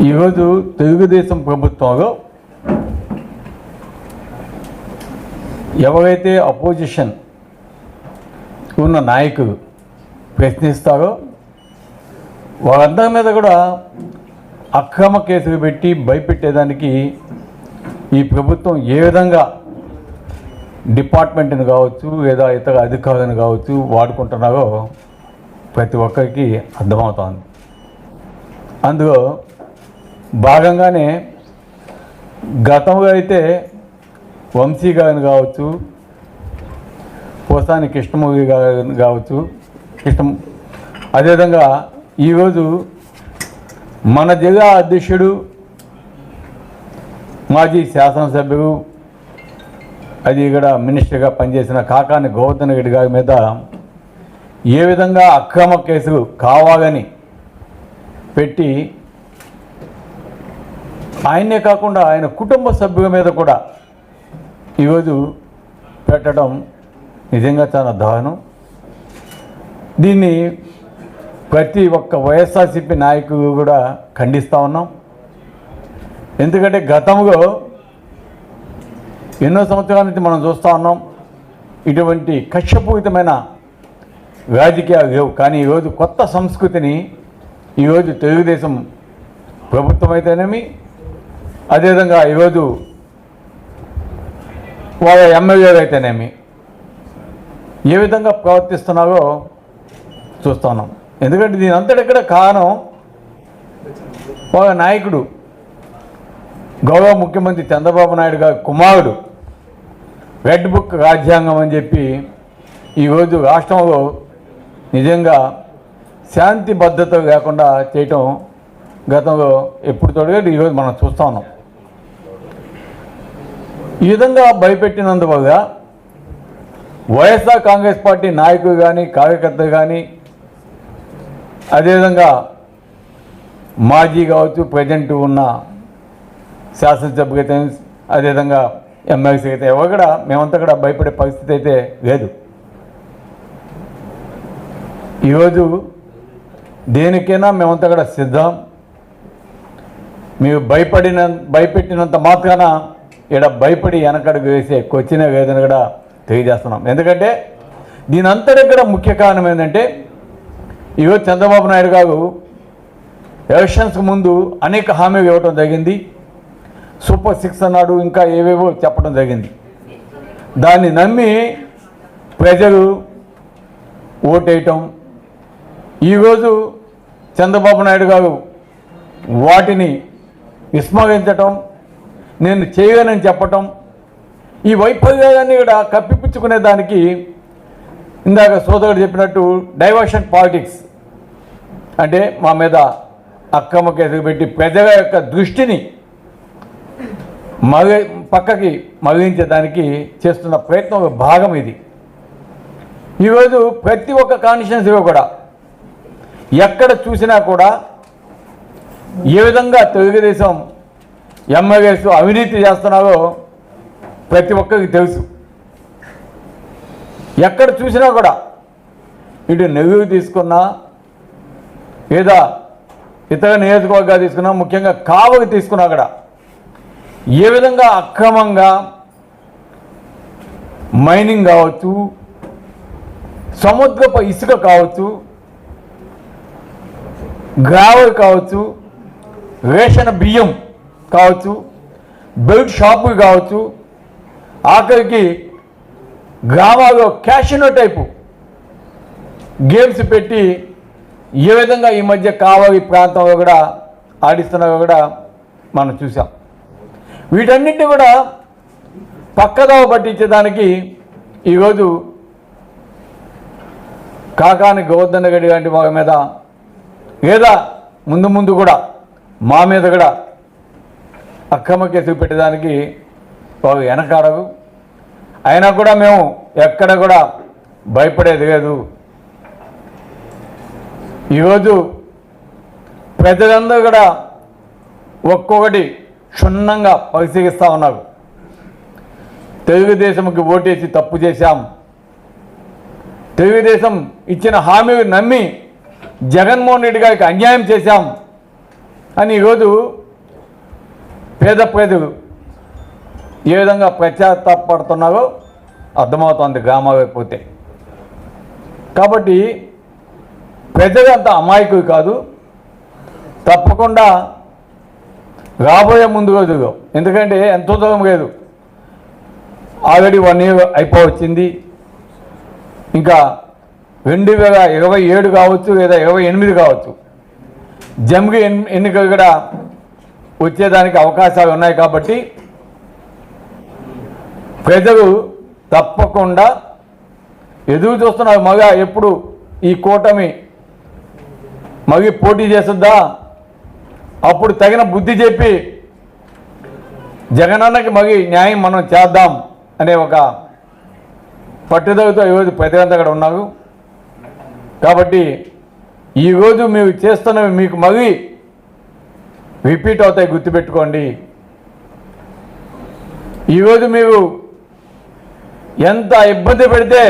ఈరోజు తెలుగుదేశం ప్రభుత్వంలో ఎవరైతే అపోజిషన్ ఉన్న నాయకులు ప్రశ్నిస్తారో వాళ్ళందరి మీద కూడా అక్రమ కేసులు పెట్టి భయపెట్టేదానికి ఈ ప్రభుత్వం ఏ విధంగా డిపార్ట్మెంట్ని కావచ్చు లేదా ఇతర అధికారులను కావచ్చు వాడుకుంటున్నారో ప్రతి ఒక్కరికి అర్థమవుతోంది. అందులో భాగంగానే గతంలో అయితే వంశీ గారిని కావచ్చు, పోసాని కృష్ణమూర్తి గారిని కావచ్చు, అదేవిధంగా ఈరోజు మన జిల్లా అధ్యక్షుడు మాజీ శాసనసభ్యుడు అది ఇక్కడ మినిస్టర్గా పనిచేసిన కాకాని గోవర్ధన్ రెడ్డి గారి మీద ఏ విధంగా అక్రమ కేసులు కావాలని పెట్టి ఆయనే కాకుండా ఆయన కుటుంబ సభ్యుల మీద కూడా ఈరోజు పెట్టడం నిజంగా చాలా దారుణం. దీన్ని ప్రతి ఒక్క వైఎస్ఆర్సీపీ నాయకులు కూడా ఖండిస్తూ ఉన్నాం. ఎందుకంటే గతంలో ఎన్నో సంవత్సరాల నుంచి మనం చూస్తూ ఉన్నాం ఇటువంటి కక్షపూరితమైన రాజకీయాలు లేవు. కానీ ఈరోజు కొత్త సంస్కృతిని ఈరోజు తెలుగుదేశం ప్రభుత్వం అయితేనేమి, అదేవిధంగా ఈరోజు వాళ్ళ ఎమ్మెల్యేలు అయితేనేమి ఏ విధంగా ప్రవర్తిస్తున్నారో చూస్తున్నాం. ఎందుకంటే దీని అంతటిక్కడ కారణం వాళ్ళ నాయకుడు గౌరవ ముఖ్యమంత్రి చంద్రబాబు నాయుడు గారి కుమారుడు రెడ్ బుక్ రాజ్యాంగం అని చెప్పి ఈరోజు రాష్ట్రంలో నిజంగా శాంతి భద్రత లేకుండా చేయటం గతంలో ఎప్పుడు తోడుగా ఈరోజు మనం చూస్తూ ఉన్నాం. ఈ విధంగా భయపెట్టినందువల్ల వైఎస్ఆర్ కాంగ్రెస్ పార్టీ నాయకులు కానీ కార్యకర్తలు కానీ అదేవిధంగా మాజీ కావచ్చు, ప్రజెంట్ ఉన్న శాసనసభ్యులు అయితే, అదేవిధంగా ఎమ్మెల్సీ అయితే ఎవరు కూడా మేమంతా కూడా భయపడే పరిస్థితి అయితే లేదు. ఈరోజు దేనికైనా మేమంతా కూడా సిద్ధం. మీరు భయపెట్టినంత మాత్రాన ఇక్కడ భయపడి వెనకడుగు వేసే క్వశ్చన్ లేదని కూడా తెలియజేస్తున్నాం. ఎందుకంటే దీని అంతటి కూడా ముఖ్య కారణం ఏంటంటే ఈరోజు చంద్రబాబు నాయుడు గారు ఎలక్షన్స్కి ముందు అనేక హామీలు ఇవ్వటం జరిగింది. సూపర్ 6 అన్నాడు, ఇంకా ఏవేవో చెప్పడం జరిగింది. దాన్ని నమ్మి ప్రజలు ఓటేయటం, ఈరోజు చంద్రబాబు నాయుడు గారు వాటిని విస్మరించటం, నేను చేయలేనని చెప్పటం, ఈ వైఫల్యాన్ని కూడా కప్పిపుచ్చుకునే దానికి ఇందాక సోదరుడు చెప్పినట్టు డైవర్షన్ పాలిటిక్స్ అంటే మా మీద అక్రమ కేసులు పెట్టి ప్రజల యొక్క దృష్టిని పక్కకి మళ్లించడానికి చేస్తున్న ప్రయత్నంలో భాగం ఇది. ఈరోజు ప్రతి ఒక్క కాన్స్టిట్యున్సీలో కూడా ఎక్కడ చూసినా కూడా ఏ విధంగా తెలుగుదేశం ఎమ్మెల్యేస్ అవినీతి చేస్తున్నారో ప్రతి ఒక్కరికి తెలుసు. ఎక్కడ చూసినా కూడా ఇటు నెల్లూరు తీసుకున్నా లేదా ఇతర నియోజకవర్గాలు తీసుకున్నా, ముఖ్యంగా కావలి తీసుకున్నా కూడా ఏ విధంగా అక్రమంగా మైనింగ్ కావచ్చు, సముద్రపు ఇసుక కావచ్చు, గ్రావెల్ కావచ్చు, రేషన్ బియ్యం కావచ్చు, బెల్ట్ షాపులు కావచ్చు, ఆఖరికి గ్రామాల్లో క్యాషినో టైపు గేమ్స్ పెట్టి ఏ విధంగా ఈ మధ్య కావలి ప్రాంతంలో కూడా ఆడిస్తున్నారో కూడా మనం చూసాం. వీటన్నిటిని కూడా పక్కదోవ పట్టించేదానికి ఈరోజు కాకాని గోవర్ధన్ రెడ్డి లాంటి వాళ్ళ మీద లేదా ముందు కూడా మా మీద కూడా అక్రమ కేసులు పెట్టడానికి వాళ్ళు వెనకాడరు. అయినా కూడా మేము ఎక్కడ కూడా భయపడేది లేదు. ఈరోజు ప్రజలందరూ కూడా ఒక్కొక్కటి క్షుణ్ణంగా పరిశీలిస్తూ ఉన్నారు. తెలుగుదేశంకి ఓటేసి తప్పు చేశాం, తెలుగుదేశం ఇచ్చిన హామీలు నమ్మి జగన్మోహన్ రెడ్డి గారికి అన్యాయం చేశాం అని ఈరోజు పేద ప్రజలు ఏ విధంగా పశ్చాత్తాపడుతున్నారో అర్థమవుతోంది గ్రామాలకు పోతే. కాబట్టి ప్రజలు అంత అమాయకులు కాదు. తప్పకుండా రాబోయే ముందు రోజుల్లో, ఎందుకంటే ఎంతో దూరం లేదు, ఆల్రెడీ 1 year అయిపోవచ్చింది. ఇంకా 2027 కావచ్చు లేదా 28 కావచ్చు, జమిలి ఎన్నికలు కూడా వచ్చేదానికి అవకాశాలు ఉన్నాయి. కాబట్టి ప్రజలు తప్పకుండా ఎదురు చూస్తున్నారు. మగ ఎప్పుడు ఈ కూటమి మగి పోటీ చేస్తుందా, అప్పుడు తగిన బుద్ధి చెప్పి జగనన్నకి మగి న్యాయం మనం చేద్దాం అనే ఒక పట్టుదలతో ఈరోజు ప్రజలంతా కూడా ఉన్నారు. కాబట్టి ఈరోజు మీరు చేస్తున్నవి మీకు మగి రిపీట్ అవుతాయి, గుర్తుపెట్టుకోండి. ఈరోజు మీరు ఎంత ఇబ్బంది పెడితే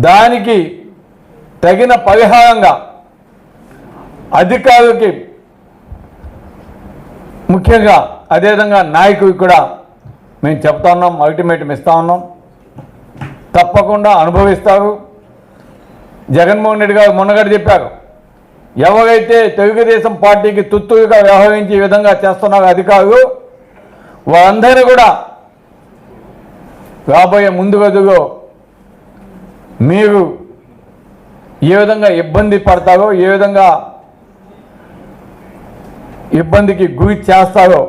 దానికి తగిన పరిహారంగా అధికారులకి, ముఖ్యంగా అదేవిధంగా నాయకుడికి కూడా మేము చెప్తా ఉన్నాం, అల్టిమేటం ఇస్తూ ఉన్నాం. తప్పకుండా అనుభవిస్తారు. జగన్మోహన్ రెడ్డి గారు మొన్నగడ చెప్పారు, ఎవరైతే తెలుగుదేశం పార్టీకి తుత్తుగా వ్యవహరించి ఈ విధంగా చేస్తున్నారో అధికారులు, వారందరూ కూడా రాబోయే ముందు రోజుల్లో మీరు ఏ విధంగా ఇబ్బంది పడతారో, ఏ విధంగా ఇబ్బందికి గురి చేస్తారో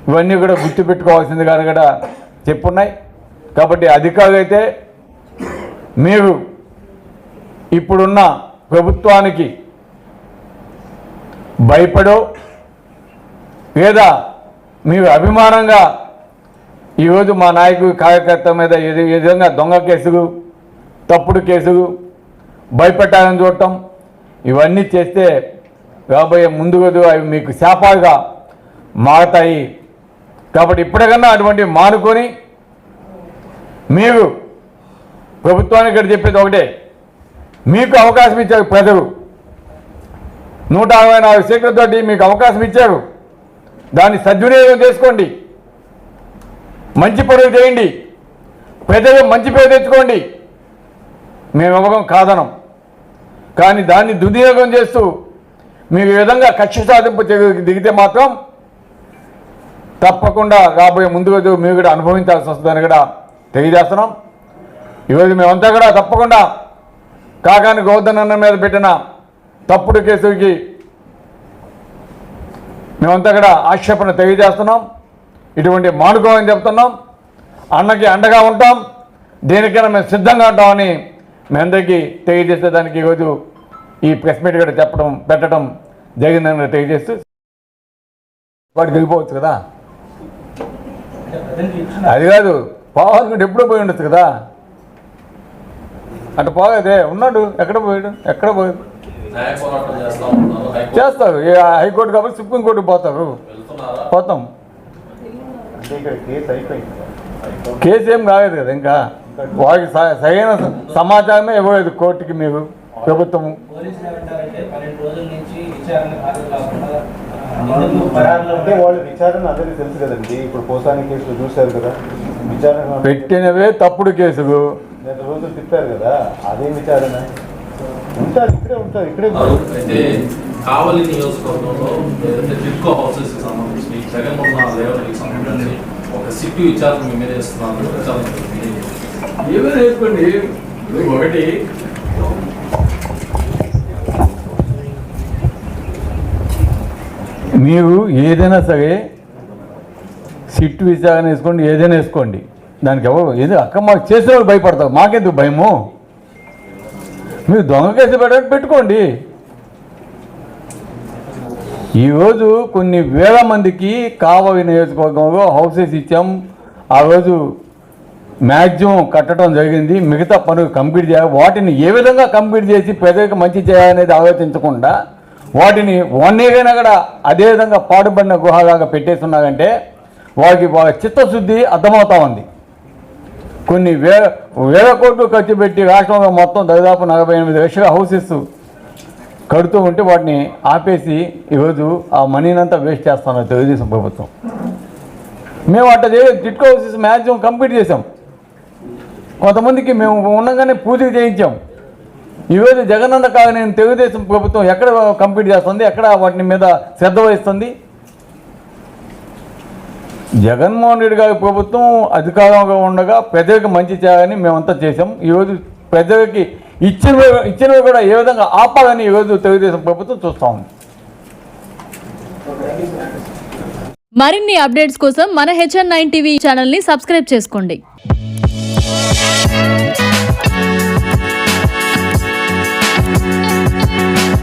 ఇవన్నీ కూడా గుర్తుపెట్టుకోవాల్సింది కానీ కూడా చెప్పున్నాయి. కాబట్టి అధికారులు అయితే మీరు ఇప్పుడున్న ప్రభుత్వానికి భయపడో లేదా మీరు అభిమానంగా ఈరోజు మా నాయకుడు కార్యకర్త మీద ఏ విధంగా దొంగ కేసులు, తప్పుడు కేసులు, భయపెట్టాలని చూడటం, ఇవన్నీ చేస్తే రాబోయే ముందు రోజు అవి మీకు శాపాలుగా మారతాయి. కాబట్టి ఇప్పటికన్నా అటువంటివి మానుకొని మీరు ప్రభుత్వానికి ఇక్కడ చెప్పేది ఒకటే, మీకు అవకాశం ఇచ్చారు ప్రజలు, 164 సీట్లతోటి మీకు అవకాశం ఇచ్చారు. దాన్ని సద్వినియోగం చేసుకోండి, మంచి పనులు చేయండి, ప్రజలు మంచి పేరు తెచ్చుకోండి. మేము ఇవ్వడం కాదనం, కానీ దాన్ని దుర్వినియోగం చేస్తూ మీరు ఈ విధంగా కక్ష సాధింపు దిగితే మాత్రం తప్పకుండా రాబోయే ముందు రోజు మీరు కూడా అనుభవించాల్సి వస్తుందని కూడా తెలియజేస్తున్నాం. ఈరోజు మేమంతా కూడా తప్పకుండా కాకాని గోవర్ధన్ అన్న మీద పెట్టిన తప్పుడు కేసులకి మేమంతా కూడా ఆక్షేపణ తెలియజేస్తున్నాం. ఇటువంటి మానుకోవాలని చెప్తున్నాం. అన్నకి అండగా ఉంటాం, దేనికైనా మేము సిద్ధంగా ఉంటామని మీ అందరికీ తెలియజేసేదానికి ఈరోజు ఈ ప్రెస్ మీట్ కూడా పెట్టడం జరిగిందని తెలియజేస్తూ వాడికి వెళ్ళిపోవచ్చు కదా. అది కాదు, పోవాలనుకుంటే ఎప్పుడో పోయి ఉండొచ్చు కదా. అంటే పోగదే ఉన్నాడు, ఎక్కడ పోయాడు, ఎక్కడ పోయాడు చేస్తారు. హైకోర్టు కాబట్టి సుప్రీంకోర్టుకు పోతారు, పోతాం. కేసు ఏం కాలేదు కదా, ఇంకా వారికి సరైన సమాచారమే ఇవ్వలేదు కోర్టుకి మీరు ప్రభుత్వము. అంటే వాళ్ళు విచారణ అందరికీ తెలుసు కదండి. ఇప్పుడు పోసాని కేసులు చూశారు కదా, విచారణ పెట్టినవే తప్పుడు కేసులు రోజులు తిప్పారు కదా, అదే విచారణ ఉంటారు, ఇక్కడే ఉంటారు, ఇక్కడే. అయితే కావలి నియోజకవర్గంలో ఏదైతే టిట్కో హౌసెస్ కి సంబంధించి జగన్మోహన్ లేఅవుట్కి సంబంధించి ఒక సిట్టు విచారణ మీ మీద వేస్తున్నారు. ఏమైనా వేసుకోండి. ఒకటి మీరు ఏదైనా సరే సిట్టు విచారణ వేసుకోండి, ఏదైనా వేసుకోండి, దానికి ఎవరు ఏదో అక్క మాకు చేసేవాళ్ళు భయపడతారు, మాకెందుకు భయము? మీరు దొంగ కేసు పెట్టుకోండి. ఈరోజు కొన్ని వేల మందికి కావలి నియోజకవర్గంలో హౌసెస్ ఇచ్చాం. ఆ రోజు మ్యాక్సిమం కట్టడం జరిగింది. మిగతా పనులు కంప్లీట్ చేయాలి. వాటిని ఏ విధంగా కంప్లీట్ చేసి ప్రజలకు మంచి చేయాలనేది ఆలోచించకుండా వాటిని 1 year అయినా కూడా అదేవిధంగా పాడుబడిన గుహలాగా పెట్టేస్తున్నారంటే వారికి వాళ్ళ చిత్తశుద్ధి అర్థమవుతా ఉంది. కొన్ని వేల కోట్లు ఖర్చు పెట్టి రాష్ట్రంలో మొత్తం దాదాపు 48 లక్షల హౌసెస్ కడుతూ ఉంటే వాటిని ఆపేసి ఈరోజు ఆ మనీనంతా వేస్ట్ చేస్తాను తెలుగుదేశం ప్రభుత్వం. మేము అట్లా టిట్కో హౌసెస్ మ్యాక్సిమం కంప్లీట్ చేసాం. కొంతమందికి మేము ఉండగానే పూజలు చేయించాం. ఈరోజు జగనన్న కాదని తెలుగుదేశం ప్రభుత్వం ఎక్కడ కంప్లీట్ చేస్తుంది, ఎక్కడ వాటి మీద శ్రద్ధ వహిస్తుంది? జగన్మోహన్ రెడ్డి గారి ప్రభుత్వం అధికారంగా ఉండగా ప్రజలకు మంచి చేయాలని మేమంతా చేసాం. ఈరోజు ప్రజలకి ఇచ్చినవి కూడా ఏ విధంగా ఆపాలని ఈరోజు తెలుగుదేశం ప్రభుత్వం చూస్తూ ఉంది. మరిన్ని అప్డేట్స్ కోసం మన HN9 టీవీ ఛానల్ని సబ్స్క్రైబ్ చేసుకోండి.